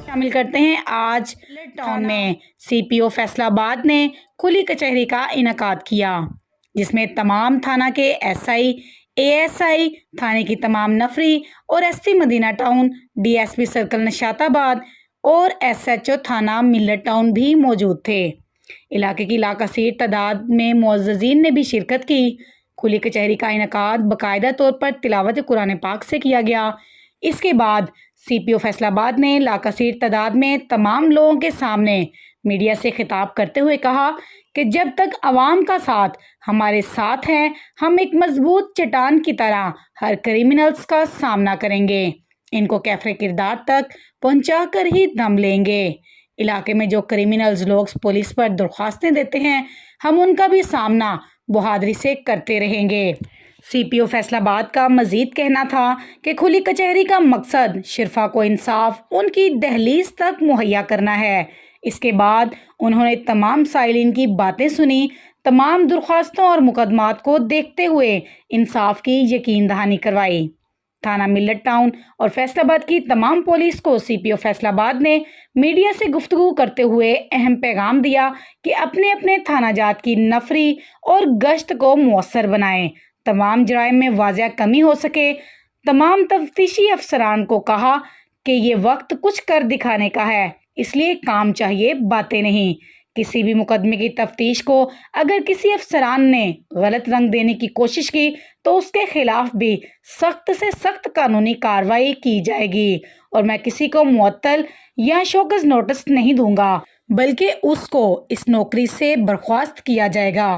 شامل کرتے ہیں آج ٹاؤن میں سی پی او فیصلہ آباد نے کھلی کچہری کا انعقاد کیا، جس میں تمام تھانہ کے S I, A S I, تھانے کی تمام نفری اور S P Madina town, D S P circle Nishatabad اور ایس ایچ او تھانہ ملت ٹاؤن بھی موجود تھے۔ علاقے کی لاکثیر تعداد میں معززین نے بھی شرکت کی۔ کھلی کچہری کا انعقاد باقاعدہ طور پر تلاوت قرآن پاک سے کیا گیا۔ اس کے بعد سی پی او فیصلہ آباد نے لاکثیر تعداد میں تمام لوگوں کے سامنے میڈیا سے خطاب کرتے ہوئے کہا کہ جب تک عوام کا ساتھ ہمارے ساتھ ہے، ہم ایک مضبوط چٹان کی طرح ہر کریمنلز کا سامنا کریں گے، ان کو کیفر کردار تک پہنچا کر ہی دم لیں گے۔ علاقے میں جو کریمنلز لوگ پولیس پر درخواستیں دیتے ہیں، ہم ان کا بھی سامنا بہادری سے کرتے رہیں گے۔ سی پی او فیصلہ آباد کا مزید کہنا تھا کہ کھلی کچہری کا مقصد شرفا کو انصاف ان کی دہلیز تک مہیا کرنا ہے۔ اس کے بعد انہوں نے تمام سائلین کی باتیں سنی، تمام درخواستوں اور مقدمات کو دیکھتے ہوئے انصاف کی یقین دہانی کروائی۔ تھانہ ملت ٹاؤن اور فیصلہ آباد کی تمام پولیس کو سی پی او فیصلہ آباد نے میڈیا سے گفتگو کرتے ہوئے اہم پیغام دیا کہ اپنے اپنے تھانہ جات کی نفری اور گشت کو مؤثر بنائیں، تمام جرائم میں واضح کمی ہو سکے۔ تمام تفتیشی افسران کو کہا کہ یہ وقت کچھ کر دکھانے کا ہے، اس لیے کام چاہیے، باتیں نہیں۔ کسی بھی مقدمے کی تفتیش کو اگر کسی افسران نے غلط رنگ دینے کی کوشش کی تو اس کے خلاف بھی سخت سے سخت قانونی کارروائی کی جائے گی، اور میں کسی کو معطل یا شوکز نوٹس نہیں دوں گا، بلکہ اس کو اس نوکری سے برخاست کیا جائے گا۔